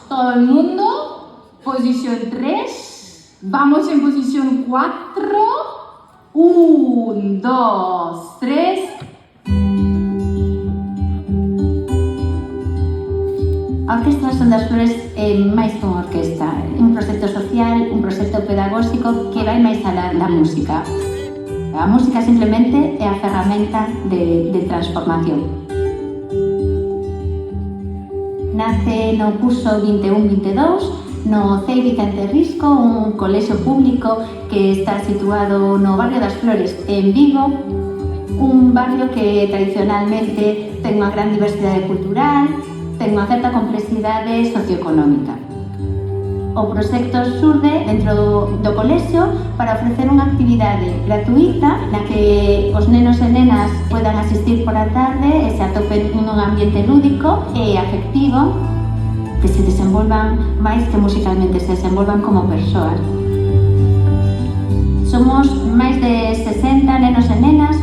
todo el mundo. Posición 3. Vamos en posición 4. 1, 2, 3. A Orquestra Son das Flores é máis que unha orquesta, é un proxecto social, un proxecto pedagóxico que vai máis alá da música. A música simplemente é a ferramenta de transformación. Nace no curso 21-22 no CEI Vicente Risco, un colexio público que está situado no barrio das Flores en Vigo, un barrio que tradicionalmente ten unha gran diversidade cultural, ten unha certa complexidade socioeconómica. O proxecto surde dentro do colexio para ofrecer unha actividade gratuita na que os nenos e nenas podan asistir por a tarde e se atopen nun ambiente lúdico e afectivo, que se desenvolvan máis que musicalmente, se desenvolvan como persoas. Somos máis de 60 nenos e nenas.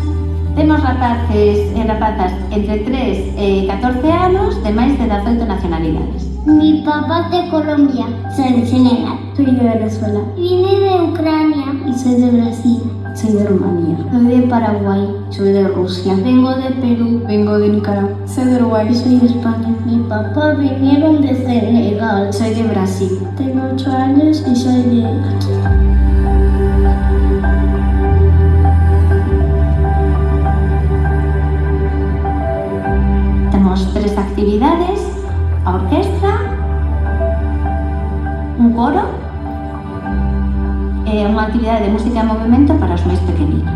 Temos rapaces e rapazas entre 3 e 14 anos de máis de 18 nacionalidades. Mi papá de Colombia, soy de Senegal. Soy de Venezuela. Vine de Ucrania y soy de Brasil. Soy de Rumanía. Soy de Paraguay. Soy de Rusia. Vengo de Perú. Vengo de Nicaragua. Soy de Uruguay. Soy de España. Mi papá vinieron de Senegal. Soy de Brasil. Tengo 8 años y soy de aquí. Temos 3 actividades, a orquestra, un coro e unha actividade de música e movimento para os máis pequeninos.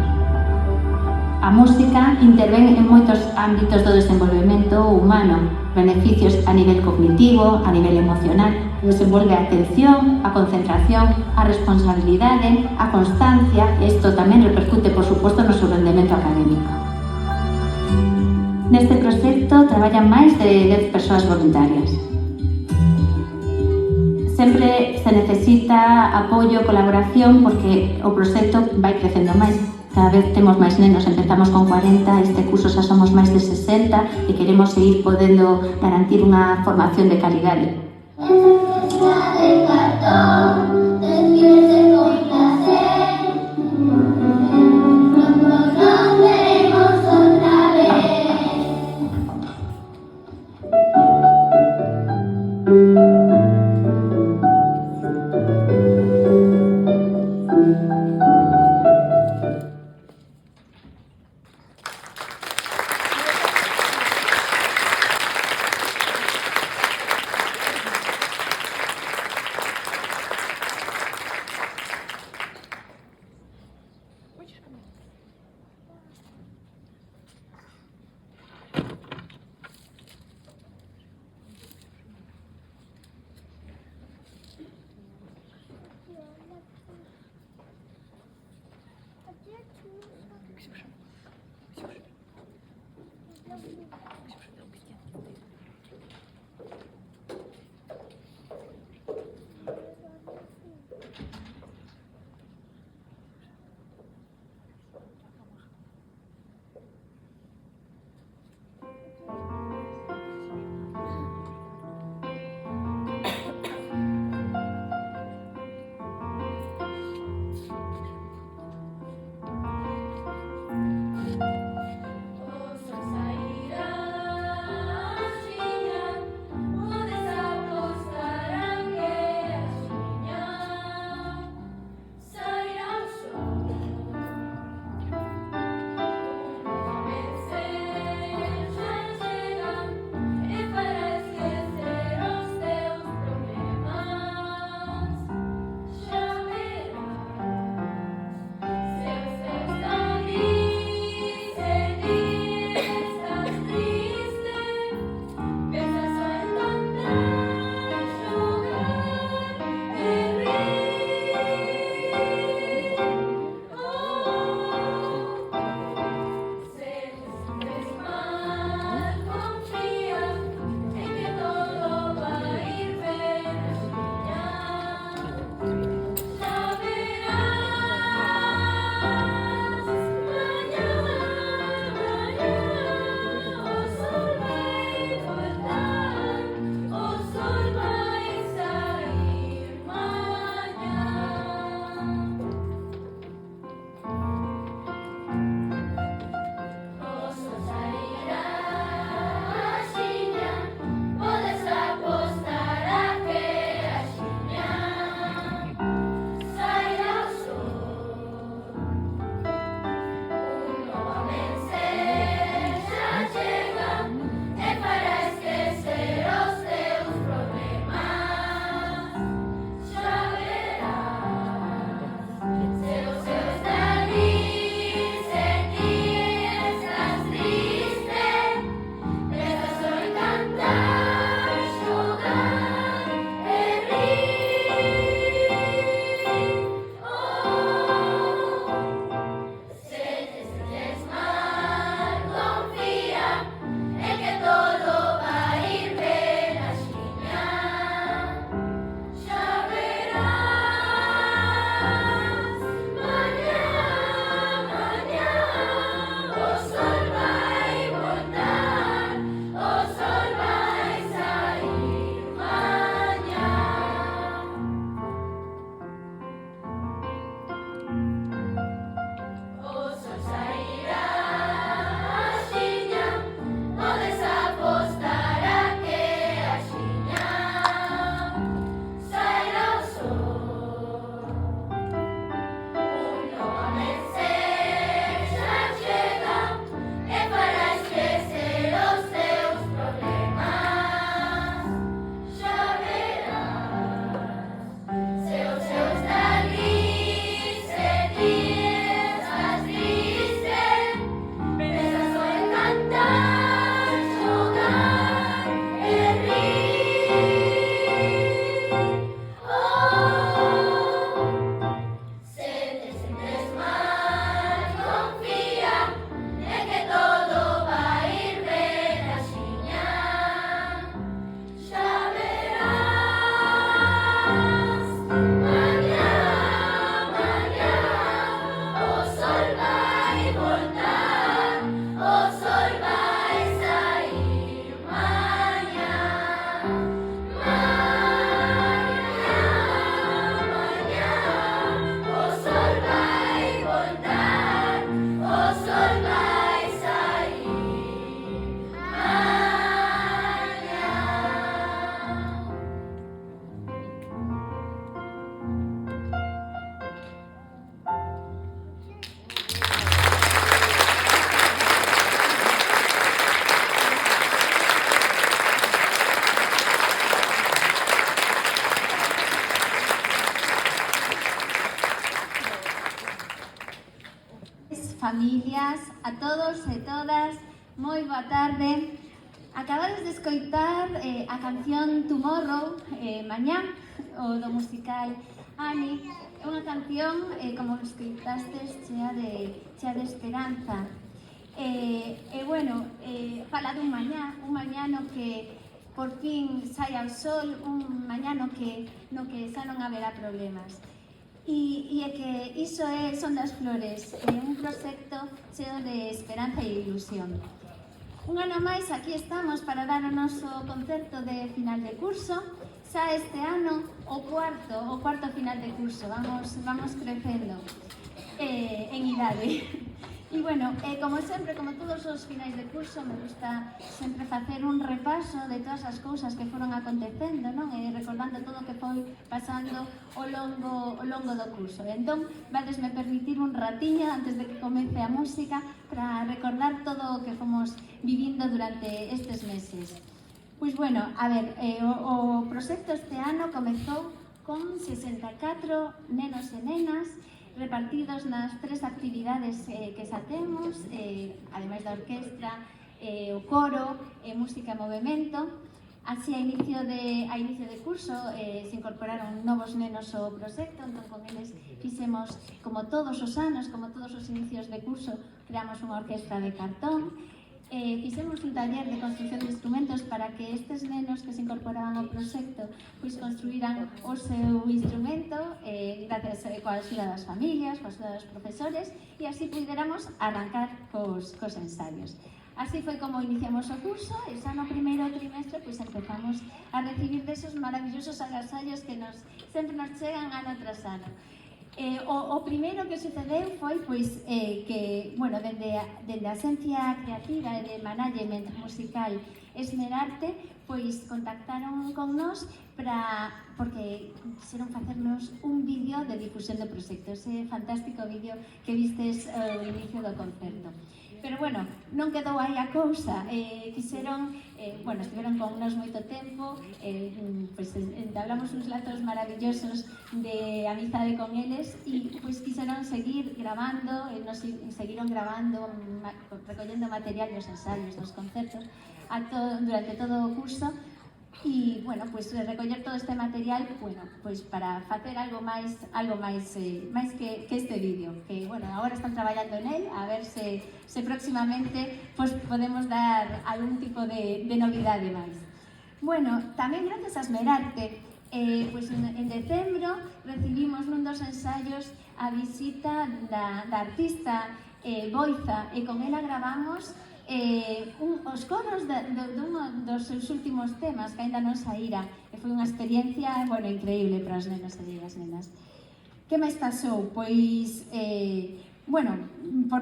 A música intervén en moitos ámbitos do desenvolvemento humano, beneficios a nivel cognitivo, a nivel emocional, desenvolve a atención, a concentración, a responsabilidade, a constancia, e isto tamén repercute, por suposto, no seu rendemento académico. Neste proxecto traballan máis de 10 persoas voluntarias. Sempre se necesita apoio, colaboración, porque o proxecto vai crecendo máis. Cada vez temos máis nenos, empezamos con 40, este curso xa somos máis de 60 e queremos seguir podendo garantir unha formación de calidade. Moi boa tarde. Acabades de escoitar a canción Tomorrow, Mañá, o do musical Annie. É unha canción, como escoitastes, chea de esperanza. Fala dun mañá no que por fin sai ao sol, un mañá no que xa non haberá problemas. E é que iso son das flores, un proxecto cheo de esperanza e ilusión. Un ano máis aquí estamos para dar o noso concerto de final de curso. Xa este ano o cuarto final de curso, vamos crecendo en idade. E bueno, como sempre, como todos os finais de curso, me gusta sempre facer un repaso de todas as cousas que foron acontecendo, non? E recordando todo o que foi pasando ao longo do curso. Entón, vadesme permitir un ratiño antes de que comece a música para recordar todo o que fomos vivindo durante estes meses. Pois bueno, a ver, o proxecto este ano comezou con 64 nenos e nenas repartidos nas 3 actividades que xa temos, ademais da orquestra, o coro, música e movimento. Así, a inicio de curso se incorporaron novos nenos ao proxecto, entón con eles fixemos, como todos os anos, como todos os inicios de curso, creamos unha orquestra de cartón. Fixemos un taller de construcción de instrumentos para que estes nenos que se incorporaban ao proxecto pois construíran o seu instrumento gracias coa axuda das familias, coa axuda dos profesores, e así puderamos arrancar cos ensaios. Así foi como iniciamos o curso e xa no primeiro trimestre pois empezamos a recibir desos maravillosos agasallos que sempre nos chegan ano tras ano. O primeiro que sucedeu foi que, dende a Xencia Creativa e de Management Musical Esmerarte, contactaron con nós porque quixeron facernos un vídeo de difusión do proxecto, ese fantástico vídeo que vistes ao inicio do concerto. Pero non quedou aí a cousa, estiveron con nos moito tempo, entablamos uns lazos maravillosos de amizade con eles e quixeron seguir gravando, nos seguiron gravando, recollendo material dos ensaios, dos concertos durante todo o curso. E, recoller todo este material, para facer algo máis que este vídeo, que, agora están traballando en él, a ver se próximamente podemos dar algún tipo de novidade máis. Tamén gracias a Esmerarte, en decembro recibimos nun dos ensaios a visita da artista Boiza, e con ela gravamos os coros dun dos seus últimos temas que aínda non saíra, e foi unha experiencia increíble para os nenos e as nenas. Que máis pasou? Por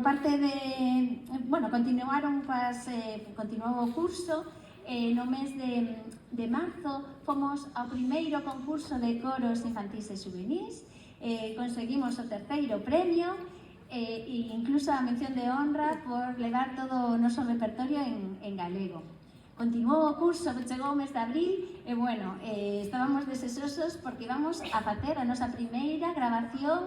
parte de... continuou o curso. No mes de marzo fomos ao primeiro concurso de coros infantís e juvenís, conseguimos o 3º premio, e incluso a mención de honra por levar todo o noso repertorio en galego. Continuou o curso, chegou o mes de abril e, estábamos deseosos porque íbamos a facer a nosa primeira grabación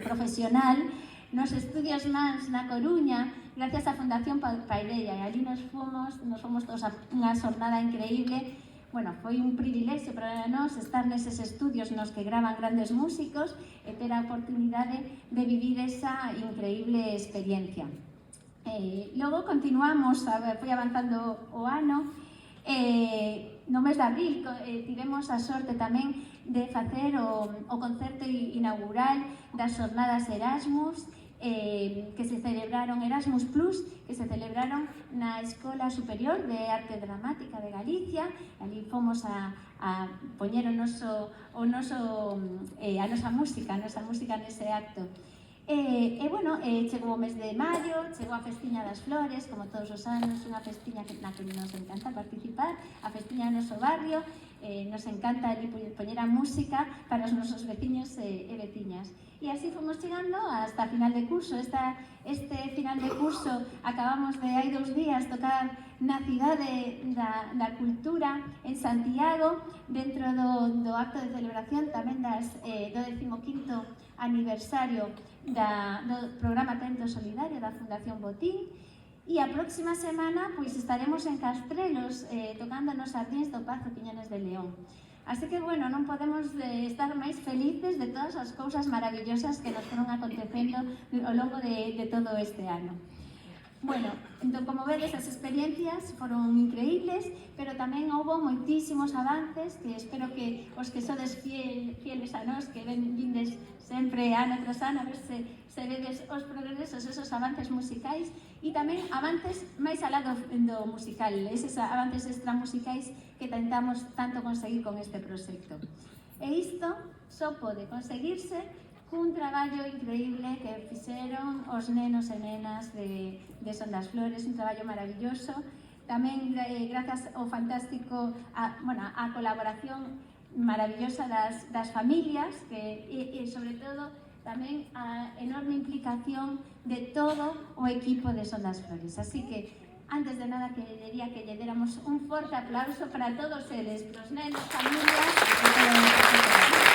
profesional nos estudios MANS na Coruña, gracias á Fundación Paideia, e ali nos fomos todos a unha xornada increíble. Foi un privilexio para nós estar neses estudios nos que gravan grandes músicos e ter a oportunidade de vivir esa increíble experiencia. Logo continuamos, foi avanzando o ano, no mes de abril tivemos a sorte tamén de facer o concerto inaugural das xornadas Erasmus, que se celebraron Erasmus Plus, que se celebraron na Escola Superior de Arte Dramática de Galicia. Ali fomos a poñer a nosa música nese acto. Chegou o mes de maio, chegou a Festiña das Flores, como todos os anos, unha festiña na que nos encanta participar, a festiña do noso barrio. Nos encanta ali poñer a música para os nosos veciños e veciñas. E así fomos chegando hasta final de curso. Este final de curso acabamos de hai 2 días tocar na cidade da cultura en Santiago, dentro do acto de celebración tamén do 15º aniversario do programa Tento Solidario da Fundación Botín. E a próxima semana pois estaremos en Castrelos tocando nos Sardins do Pazo Quiñones de León. Así que, bueno, non podemos estar máis felices de todas as cousas maravillosas que nos foron acontecendo ao longo de todo este ano. Bueno, entón, como vedes, as experiencias foron increíbles, pero tamén houve moitísimos avances que espero que os que sodes fieles a nós, que vindes sempre ano tras ano, a ver se vedes os progresos, esos avances musicais e tamén avances máis alá do musical, eses avances extramusicais que tentamos tanto conseguir con este proxecto. E isto só pode conseguirse cun traballo increíble que fixeron os nenos e nenas de Son das Flores, un traballo maravilloso, tamén grazas ao fantástico, a colaboración maravillosa das familias e sobre todo tamén a enorme implicación de todo o equipo de Son das Flores. Así que, antes de nada, querería que lle déramos un forte aplauso para todos eles, para os nenos, familias e todo o equipo.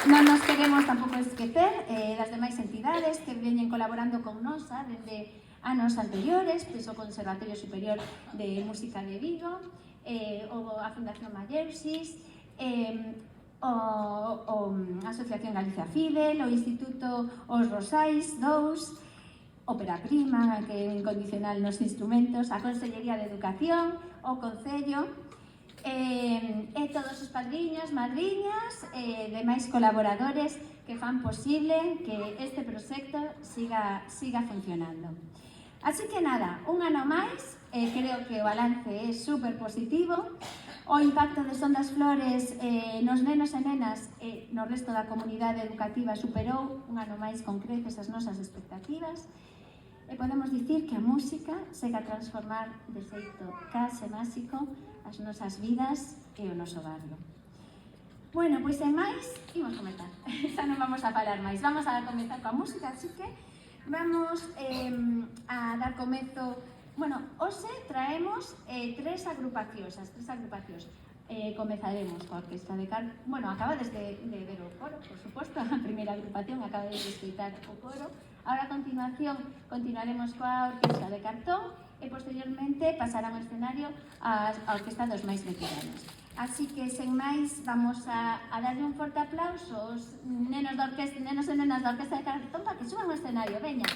Non nos queremos tampouco esquecer das demais entidades que veñen colaborando con nosa desde anos anteriores, pois o Conservatorio Superior de Música de Vigo, a Fundación Malleuxis, a Asociación Galicia Fidel, o Instituto Os Rosais 2, Ópera Prima, que é incondicional nos instrumentos, a Consellería de Educación, o Concello, e todos os padriños, madriñas e demais colaboradores que fan posible que este proxecto siga funcionando. Así que nada, un ano máis, creo que o balance é super positivo. O impacto de Son das Flores nos nenos e nenas e no resto da comunidade educativa superou un ano máis con creces as nosas expectativas. E podemos dicir que a música segue a transformar de xeito case máxico as nosas vidas e o noso barrio. Bueno, pois en máis, imos comezar. Xa non vamos a parar máis. Vamos a comezar coa música, así que vamos a dar comezo. Bueno, hoxe traemos tres agrupacións. Comezaremos coa Orquesta de Cartón. Bueno, acabades de ver o coro, por suposto, a primeira agrupación, acabades de escoitar o coro. Ahora, a continuación, continuaremos coa Orquesta de Cartón e posteriormente pasarán ao escenario a Orquesta dos máis veteranos. Así que, sen máis, vamos a darlle un forte aplauso aos nenos e nenas da Orquesta de Cartón para que suban ao escenario. Veña!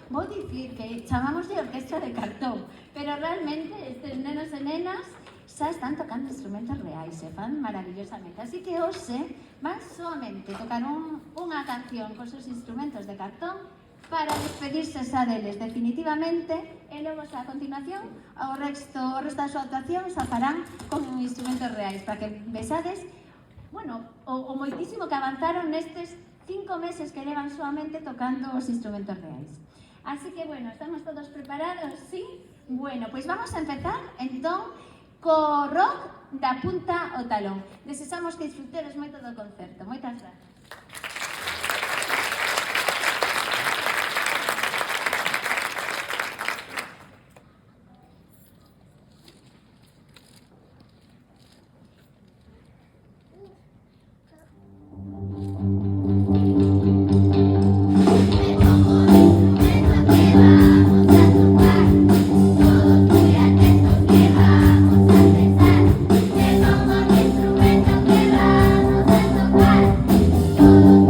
Vou dicir que chamamos de Orquesta de Cartón, pero realmente estes nenos e nenas xa están tocando instrumentos reais e fan maravillosamente. Así que hoxe van soamente tocar unha canción con seus instrumentos de cartón para despedirse xa deles definitivamente e logo xa a continuación o resto da súa actuación xa farán con instrumentos reais para que vexades o moitísimo que avanzaron nestes 5 meses que levan solamente tocando os instrumentos reais. Así que, estamos todos preparados, sí? Bueno, pois vamos a empezar, entón, co rock da punta ao talón. Desexamos que disfruteres moito do concerto. Moitas gracias. Todo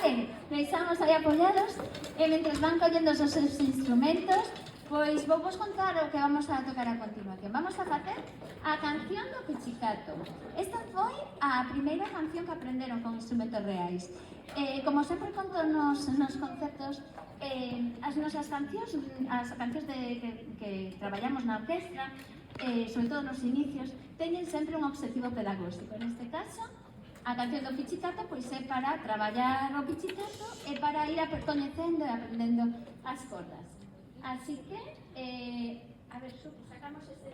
vale? Deixamos aí apoyados e mentres van collendo os seus instrumentos, pois vou vos contar o que vamos a tocar a continuación. Vamos a facer a canción do Pichicato. Esta foi a primeira canción que aprenderon con instrumentos reais. Como sempre conto nos concertos, as nosas cancións, as cancións que traballamos na orquestra, sobre todo nos inicios, teñen sempre un obxectivo pedagóxico. Neste caso, a canción do Pichicato pois é para traballar o Pichicato e para ir coñecendo e aprendendo as cordas. Así que, a ver, sacamos este...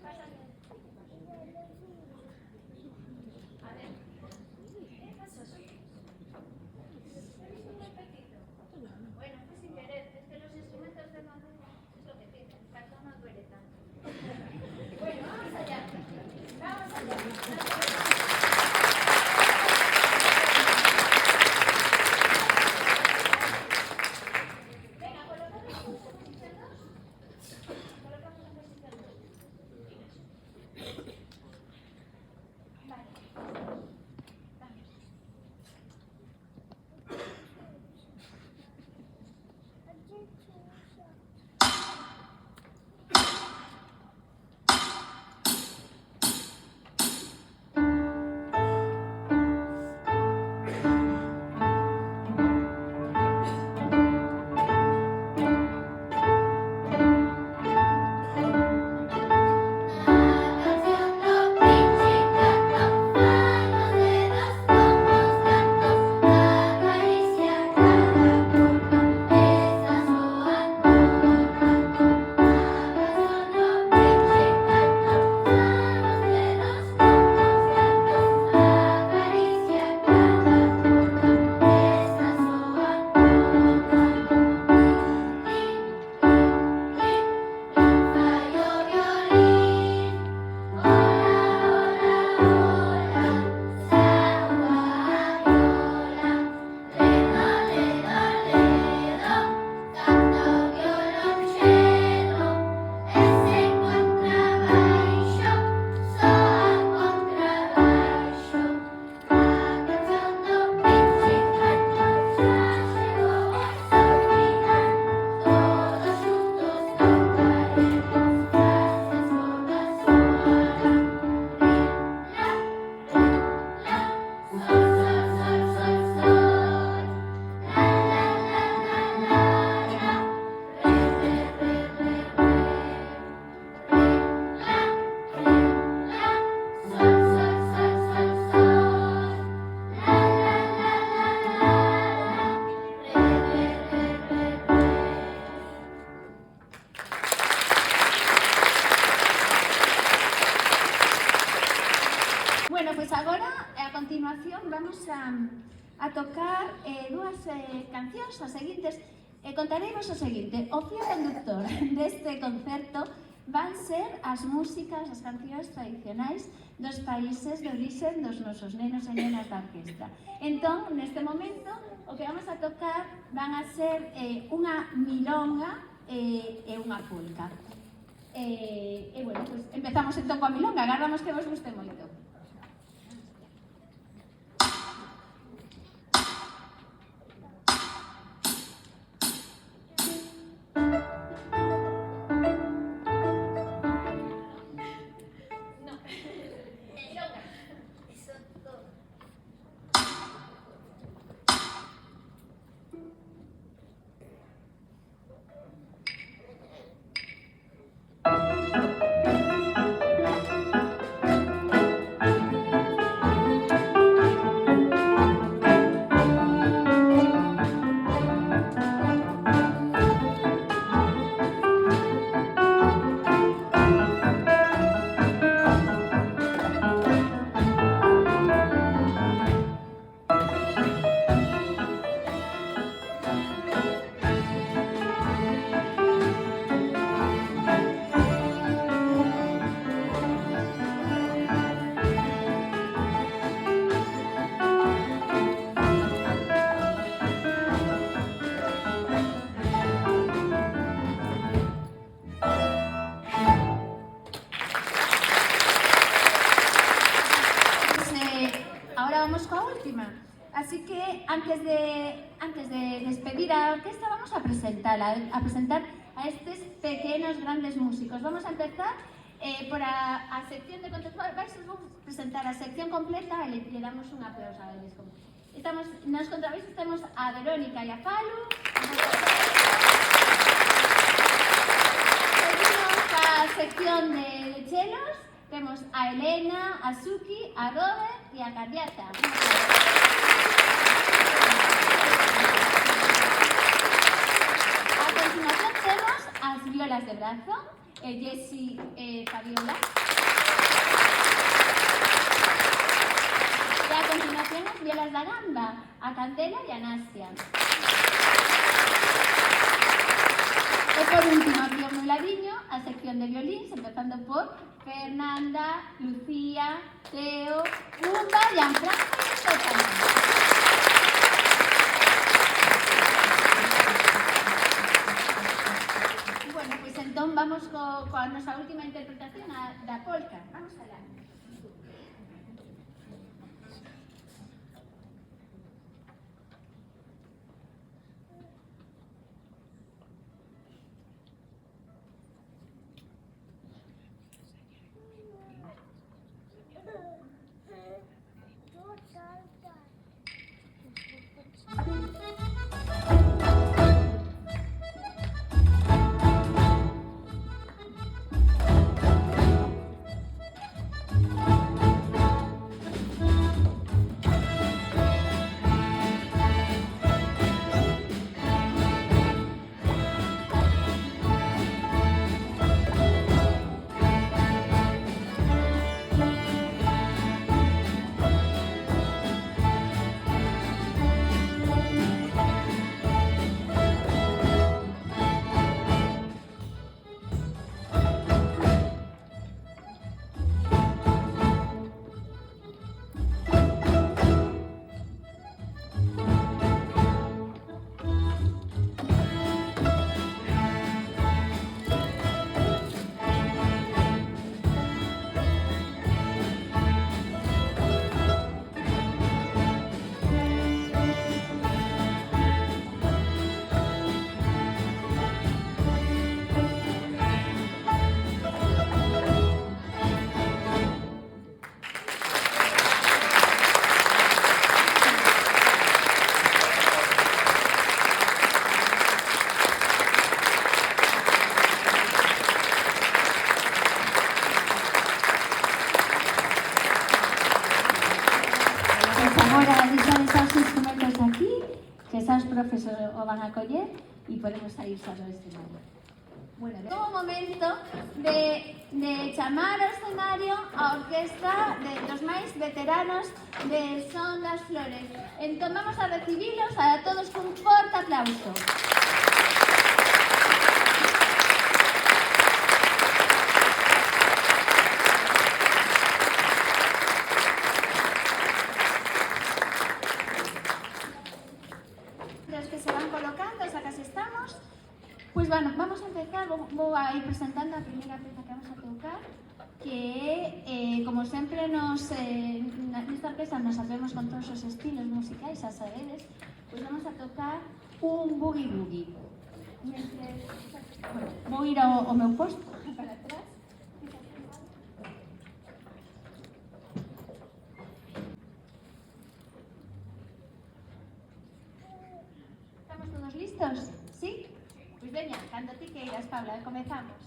Pásame. A ver, ¿qué pasó? Bueno, fue sin querer, es que los instrumentos de madera es lo que tienen, el cartón no duele tanto. Bueno, vamos allá. Vamos allá. Venga, colocamos en posición 2. Colocamos en posición 2. Vale. Vamos. Bueno, pois agora, a continuación, vamos a tocar dúas cancións, as seguintes. Contareivos o seguinte: o fío conductor deste concerto van ser as músicas, as cancións tradicionais dos países de orixe dos nosos nenos e nenas da orquestra. Entón, neste momento, o que vamos a tocar van a ser unha milonga e unha polca. Bueno, pues empezamos entón coa milonga, agardamos que vos guste moito. antes de despedir a la orquesta, vamos a presentar a estos pequeños grandes músicos. Vamos a empezar por a sección de contrabaixo. Vais a presentar a sección completa e le damos un aplauso a eles. Nos contrabaixos temos a Verónica e a Falu. Seguimos a sección de chelos. Temos a Elena, a Suki, a Robert e a Cardiata. A continuación temos as violas de brazo, Jessie e Fabiola. E a continuación as violas da gamba, a Candela e a Nastia. E por último, aquí ao meu ladiño, a sección de violíns, empezando por Fernanda, Lucía, Teo, Lumba, Gianfranco e Stefano. Bueno, pois entón vamos coa nosa última interpretación da polka. Vamos alá. Profesor o van a coller e podemos sair xa do escenario. Bueno, é o momento de chamar ao escenario a orquesta dos máis veteranos de Son das Flores. Entón vamos a recibilos a todos con un forte aplauso. Bueno, vamos a empezar, vou a ir presentando a primeira peza que vamos a tocar, que é, como sempre, nesta orquesta nos sabemos con todos os estilos musicais, xa sabedes, pois vamos a tocar un boogie-boogie. Bueno, vou ir ao meu posto, para atrás. Estamos todos listos? Sí? Pois veña, cando ti queiras, Paula, comezamos.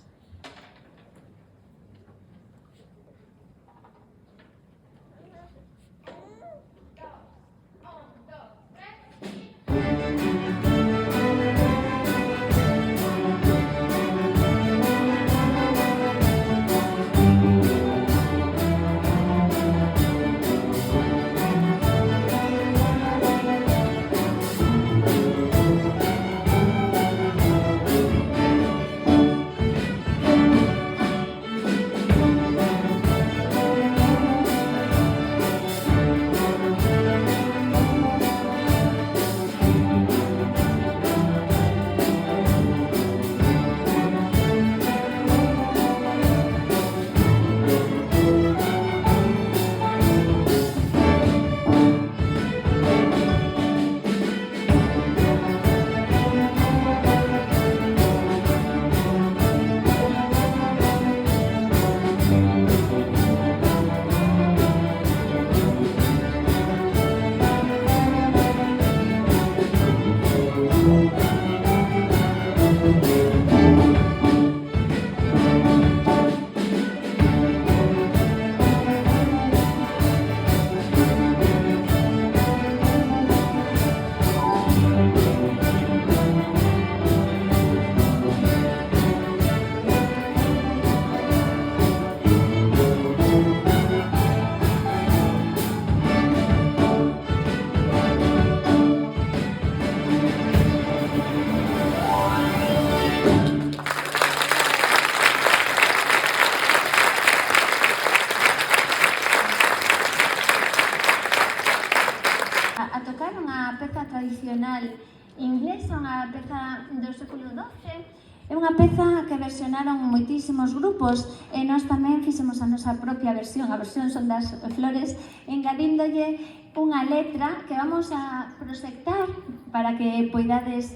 tradicional inglesa, unha peza do século XII. É unha peza que versionaron moitísimos grupos e nós tamén fixemos a nosa propia versión, a versión Son das Flores, engadíndolle unha letra que vamos a proxectar para que poidades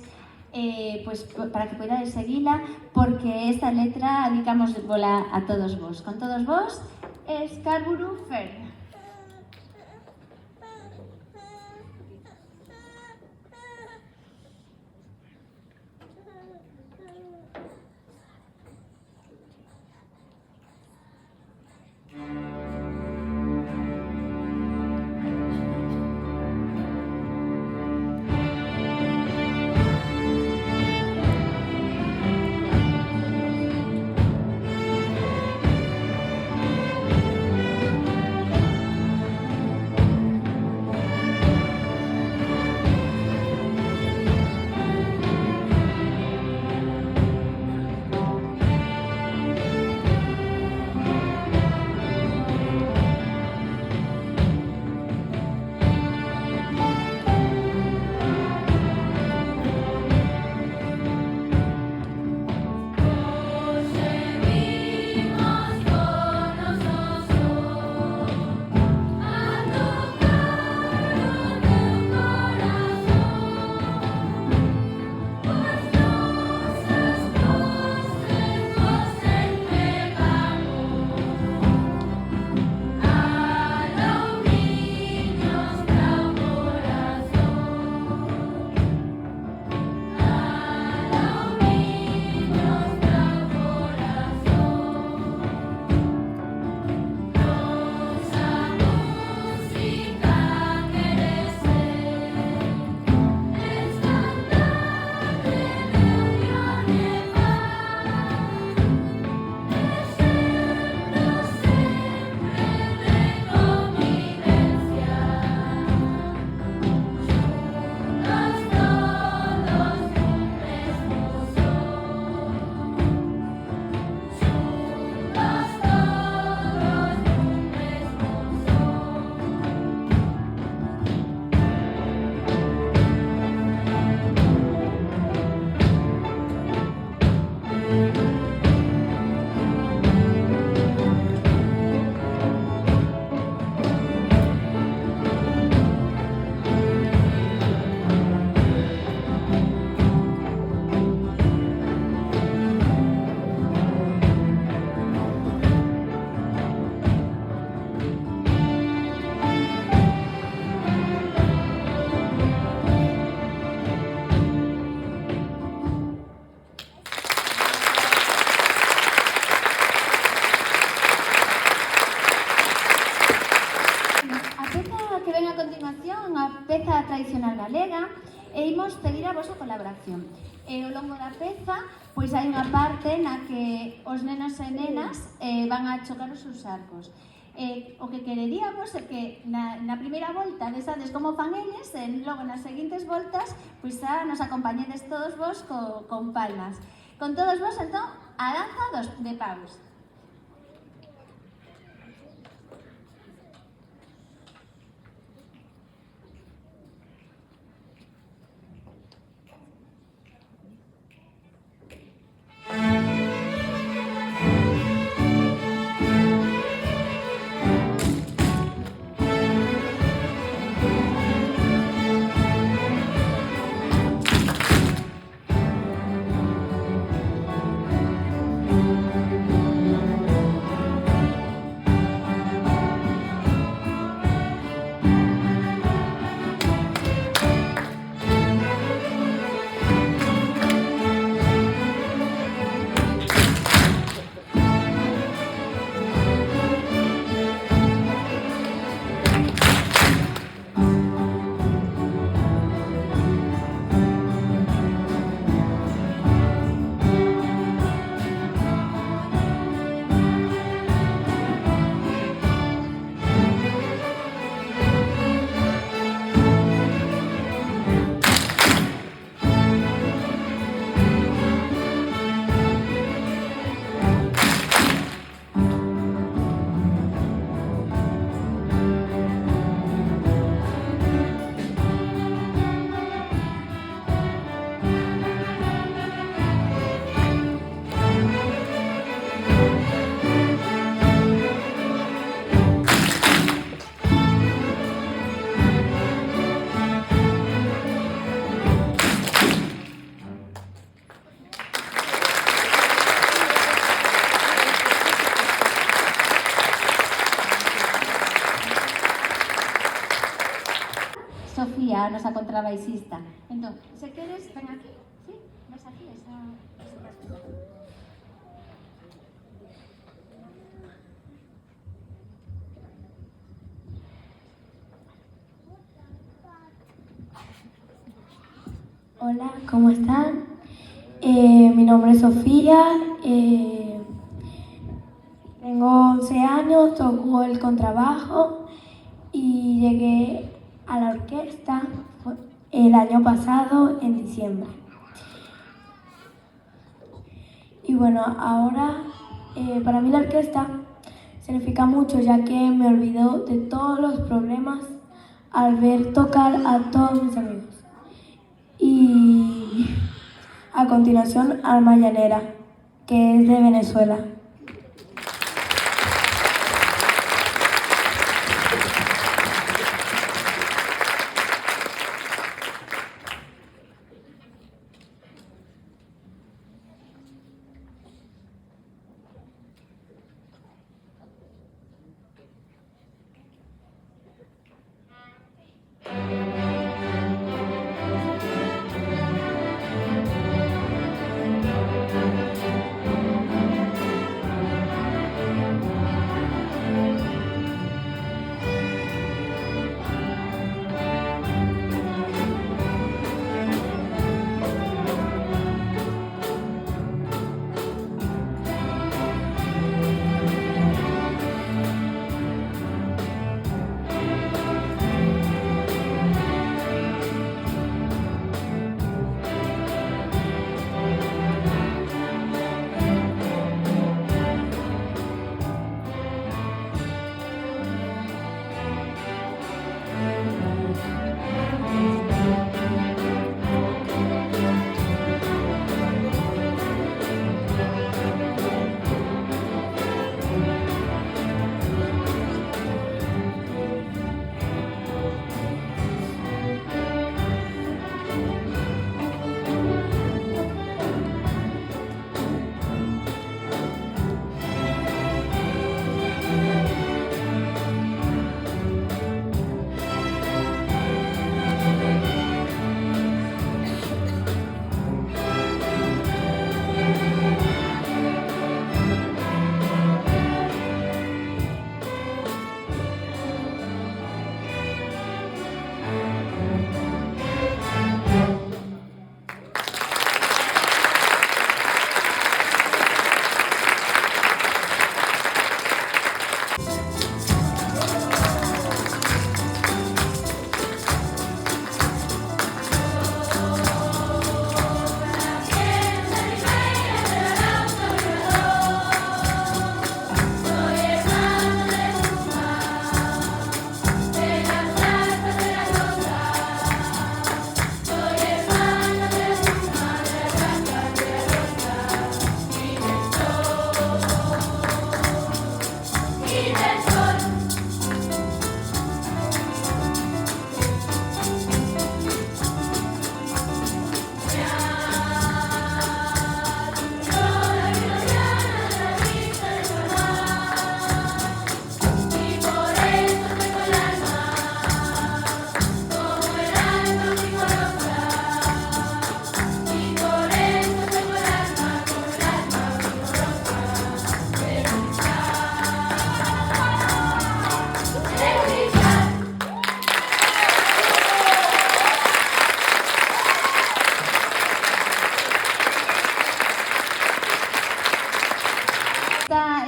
seguila, porque esta letra dedicamos bola a todos vos. Con todos vos, Scarborough Fair. Peza tradicional galega e imos pedir a vosa colaboración. E ao longo da peza, pois hai unha parte na que os nenos e nenas van a chocar os seus arcos. O que quereríamos é que na primeira volta desades como fan eles e logo nas seguintes voltas pois nos acompañedes todos vos con palmas. Con todos vos, entón, a danza de paus. contrabaixista. Entón, se queres, ven aquí, sí? Ves aquí, esa Hola, ¿cómo están? Mi nombre es Sofía, tengo 11 años, toco el contrabajo y llegué a la orquesta el año pasado, en diciembre. Y bueno, ahora para mí la orquesta significa mucho, ya que me olvido de todos los problemas al ver tocar a todos mis amigos. Y a continuación, Alma Llanera, que es de Venezuela.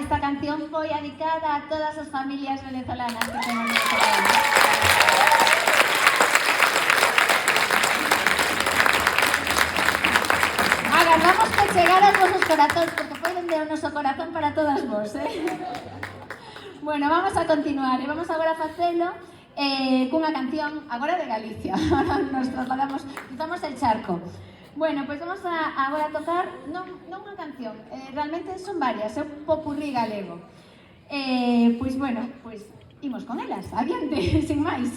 Esta canción foi dedicada a todas as familias venezolanas que temos neste país. Agardamos que chegar aos vosos corazóns, porque foi dende o noso corazón para todas vos, Bueno, vamos a continuar e vamos agora a facelo cunha canción agora de Galicia. Ahora nos trasladamos, cruzamos el charco. Bueno, pois vamos agora a tocar non unha canción, realmente son varias, é un popurrí galego. Pois bueno, pois imos con elas, adiante, sin máis.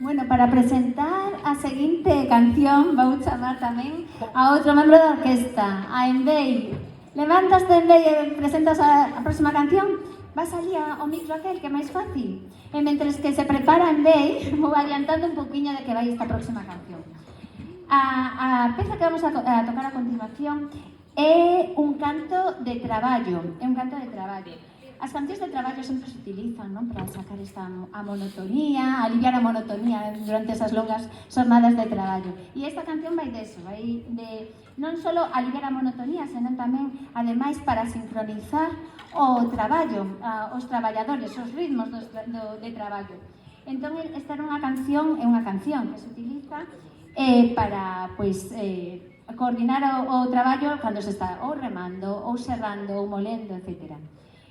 Bueno, para presentar a seguinte canción vou chamar tamén a outro membro da orquesta, a Envei. Levantaste, Envei, e presentas a próxima canción. Vas ali ao micro aquel, que é máis fácil. E mentres que se prepara Envei, vou adiantando un poquinho de que vai esta próxima canción. A peza que vamos a tocar a continuación é un canto de traballo. É un canto de traballo. As cancións de traballo sempre se utilizan, non, para sacar a monotonía, aliviar a monotonía durante esas longas jornadas de traballo. E esta canción vai deso, vai de non só aliviar a monotonía, senón tamén, ademais, para sincronizar o traballo, os traballadores, os ritmos de traballo. Entón, esta era unha canción que se utiliza para, pois, coordinar o traballo cando se está ou remando, ou serrando, ou molendo, etc.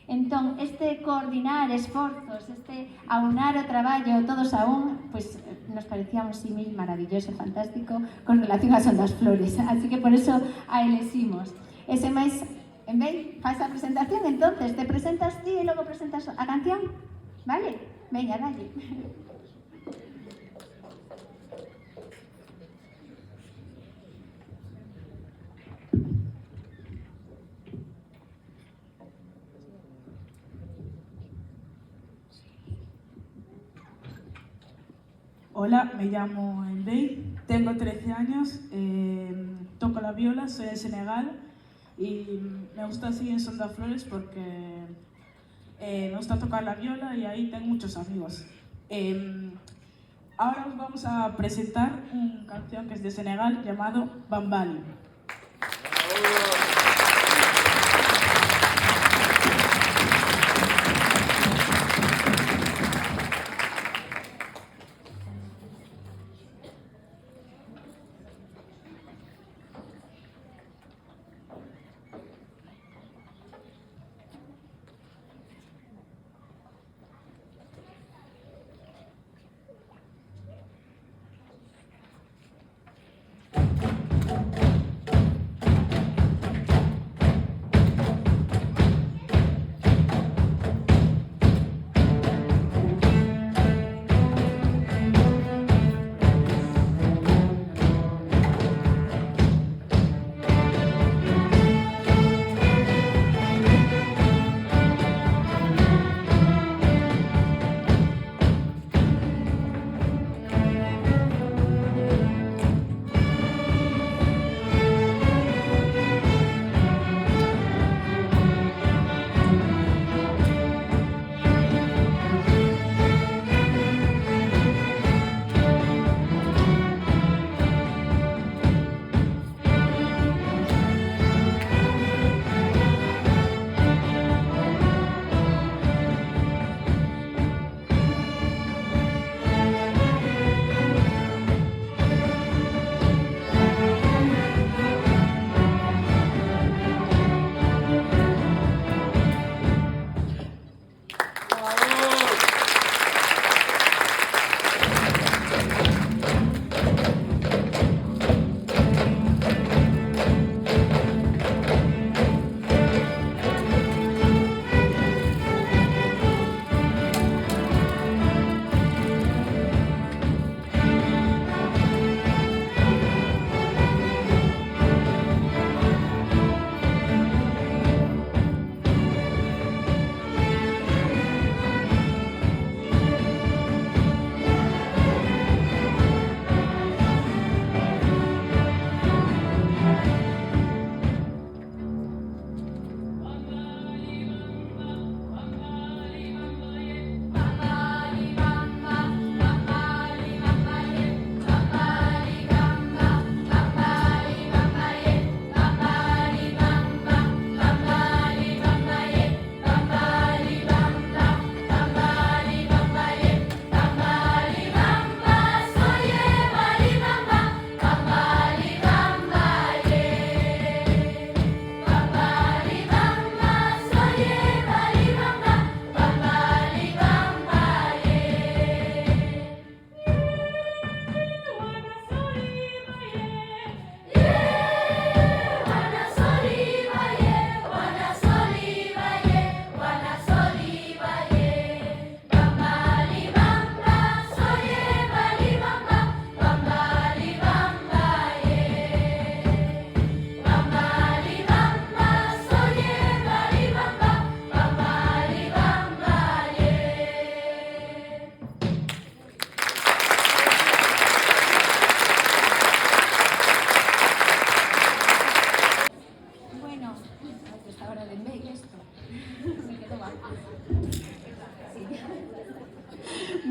Entón, este coordinar esforzos, este aunar o traballo todos a un, pois nos parecía un símil maravilloso e fantástico con relación a Son das Flores, así que por eso a elegimos. Ese máis, en vez, faz a presentación, entonces, te presentas ti e logo presentas a canción, vale? Veña, dalle. Hola, me llamo Envei, tengo 13 años, toco la viola, soy de Senegal y me gusta así en Son das Flores porque me gusta tocar la viola y ahí tengo muchos amigos. Ahora os vamos a presentar una canción que es de Senegal llamado Bambali.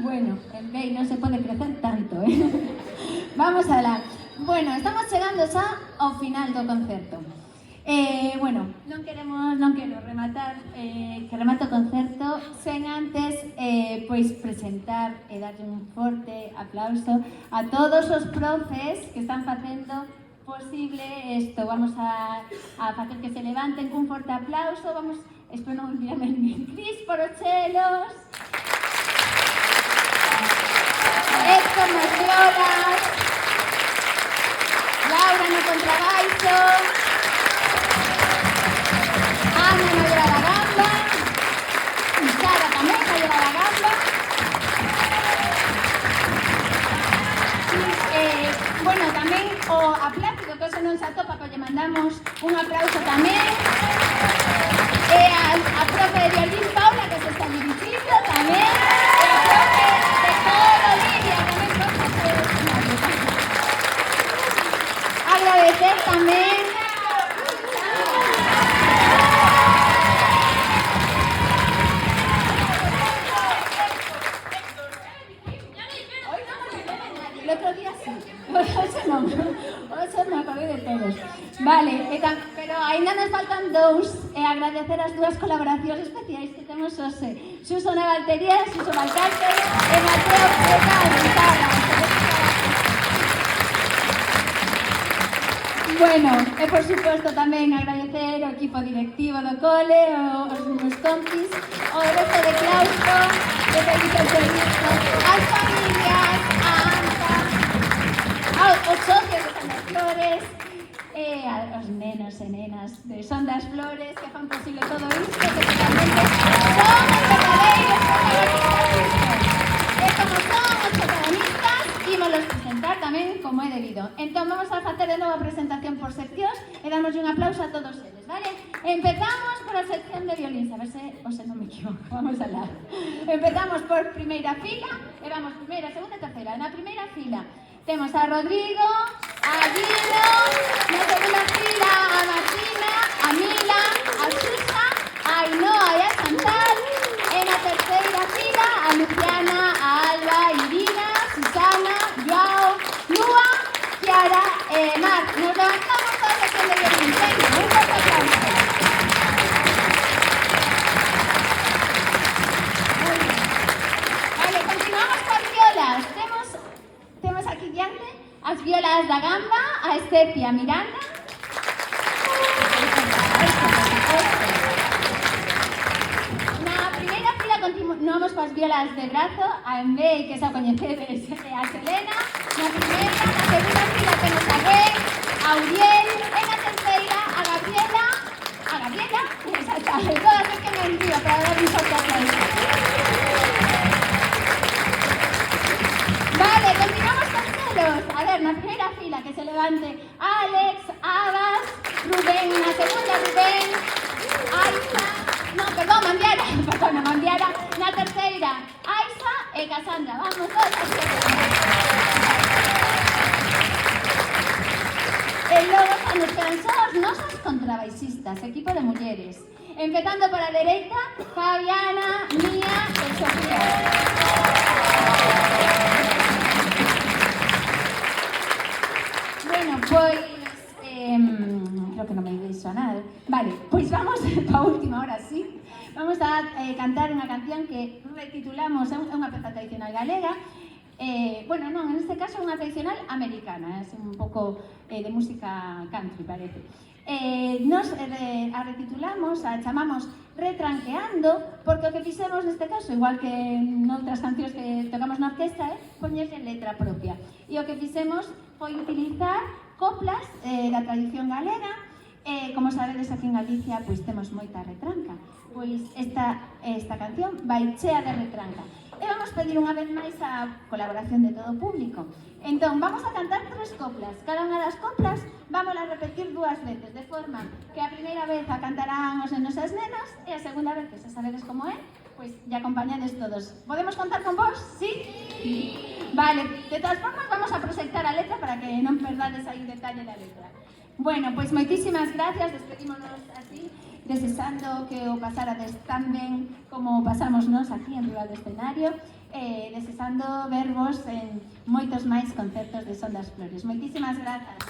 Bueno, en Bei non se pode crecer tanto, Vamos alá. Bueno, estamos chegando xa ao final do concerto. Bueno, non quero rematar que remate o concerto sen antes pois presentar e darlle un forte aplauso a todos os profes que están facendo posible isto. Vamos a facer que se levanten cun forte aplauso. Espero non olvidarme nin Cris por os chelos, Héctor nas violas, Laura no contrabaixo, Ana no lleva la gamba, y Sara tamén no lleva la gamba. Bueno, tamén o a Plácido, que hoxe non se atopa, pero lle mandamos un aplauso tamén. E a profe de violín Paula, que se está dirigindo tamén. E a profe de coro Lidia, tamén por agradecer tamén el otro día sí, hoxe me acordei de todos. Vale, pero ainda nos faltan dous, e agradecer as dúas colaboracións especiais que temos hoxe. Xuso na batería, Xuso Balcarte e Mateo Preta a guitarra. Bueno, e por suposto tamén agradecer ao equipo directivo do cole, aos meus compis, ao resto de claustro, de Felipe Servizo, as familias, a ANTA, aos socios de Son das Flores, e aos nenos e nenas de Son das Flores que fan posible todo isto, que realmente son os verdadeiros protagonistas. E como son os protagonistas, ímolos presentar tamén como é debido. Entón vamos a facer de novo a presentación por seccións e damos un aplauso a todos eles, vale? Empezamos por a sección de violín, a ver se non me equivoco, vamos alá. Empezamos por primeira fila e vamos primeira, segunda e terceira. Na primeira fila temos a Rodrigo, a Guido, na segunda fila a Martina, a Mila, a Susa, a Ainhoa e a Chantal, e na terceira fila a Luciana, a Alba, Irina, Susana, Joao, Lua, Chiara e Mar. Nos levantamos toda a sección de violín. Venga, un forte aplauso. Vale, continuamos con violas. Temos aquí diante as violas da gamba, a Estepi e a Miranda. Na primeira fila continuamos coas violas de brazo, a Envei, que xa coñecedes, e a Selena. Na primeira, na segunda fila temos a Gay, a Uriel, e na terceira a Gabriela, exactamente, todas as que me envío para dar un forte aplauso. Vale, continuamos con celos. A ver, na primeira fila que se levante Alex, Abbas, Rubén, na segunda Rubén, Aiza, Mandiara, na terceira Aiza e Cassandra. Vamos todos a e logo xa nos quedan só os nosos contrabaixistas, equipo de mulleres. Empezando por a dereita, Fabiana, Mía e Sofía. Bueno, pois creo que non me vais sonar. Vale, pois vamos para a última hora, sí. Vamos a cantar unha canción que retitulamos, é unha peza tradicional galega. Bueno, non, en este caso é unha tradicional americana, é un pouco de música country, parece. Nos a retitulamos, a chamamos Retranqueando, porque o que fixemos neste caso, igual que noutras cancións que tocamos na orquestra, poñerlle letra propia. E o que fixemos foi utilizar coplas da tradición galega. Como sabedes, aquí en Galicia pois temos moita retranca. Pois esta canción vai chea de retranca. E vamos pedir unha vez máis a colaboración de todo o público. Entón, vamos a cantar 3 coplas. Cada unha das coplas vamos a repetir 2 veces, de forma que a primeira vez a cantarán os nenos e as nenas, e a segunda vez, que xa sabedes como é, pois ya acompañades todos. Podemos contar con vos? Sí? Vale, de todas formas vamos a proxectar a letra para que non perdades aí o detalle da letra. Bueno, pois moitísimas gracias, despedímonos así, desexando que o pasarades tan ben como pasamos nós aquí en riba do escenario. desexando vervos en moitos máis concertos de Son das Flores. Moitísimas grazas.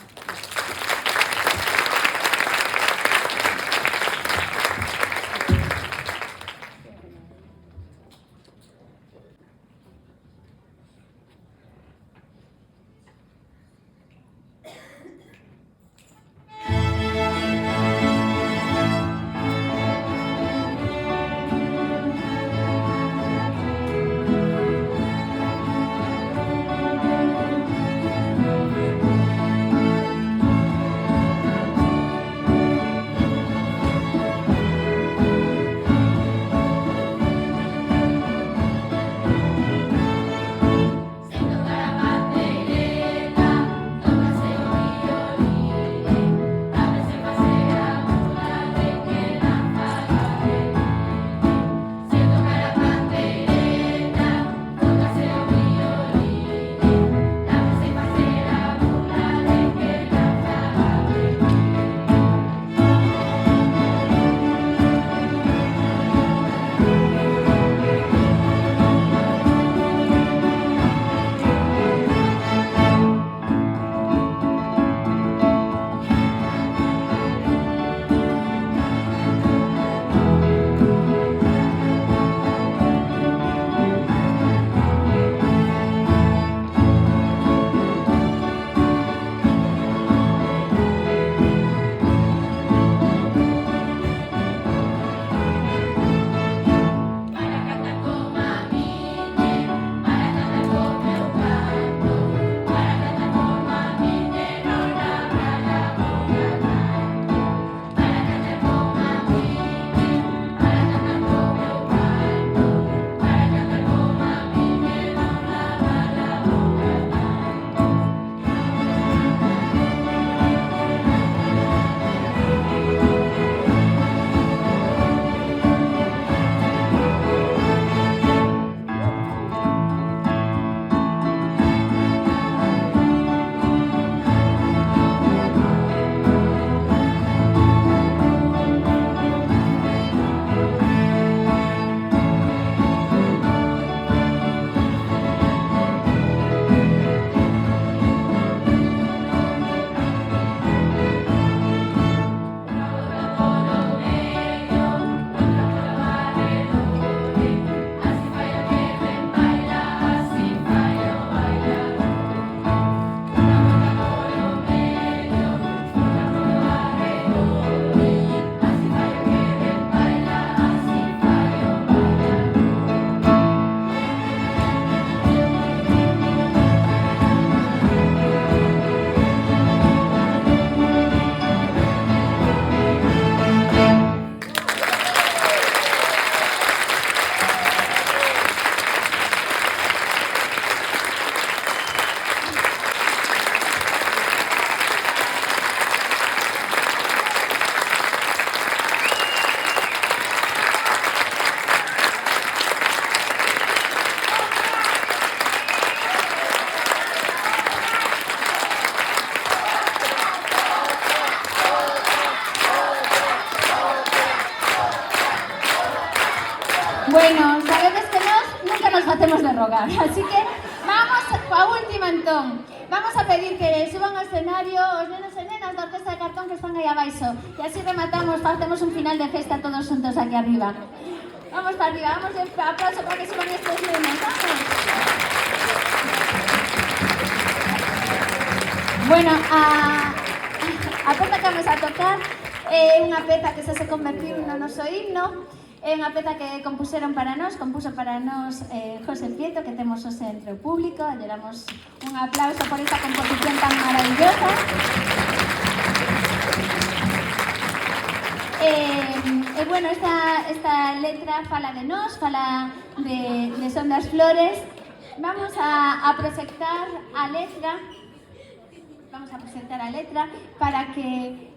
Bueno, sabedes que nós nunca nos facemos de rogar, así que vamos a última entón. Vamos a pedir que suban ao escenario os nenos e nenas da Orquesta de Cartón que están aí abaixo e así rematamos, facemos un final de festa todos xuntos aquí arriba. Vamos para arriba, vamos de aplauso para que suban estes nenos, vamos. Bueno, a peza que vamos a tocar é unha peza que se convertiu no noso himno. É unha peza que compuso para nós José Prieto, que temos hoxe entre o público. Lle damos un aplauso por esta composición tan maravillosa. E bueno, esta letra fala de nós, fala de Son das Flores. Vamos a proxectar a letra. Para que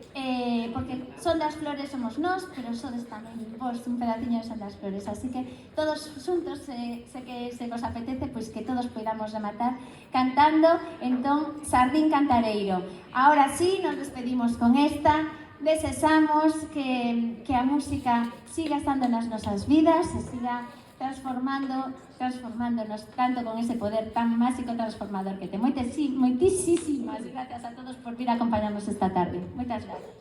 porque Son das Flores somos nós, pero sodes tamén vos un pedaciño de Son das Flores, así que todos xuntos, se que se vos apetece, pois que todos podamos rematar cantando, entón, Sardín Cantareiro. Ahora sí, nos despedimos con esta, desexamos que a música siga estando nas nosas vidas, e siga transformándonos tanto con ese poder tan máxico transformador que ten. Moitísimas gracias a todos por vir a acompañarnos esta tarde. Moitas gracias.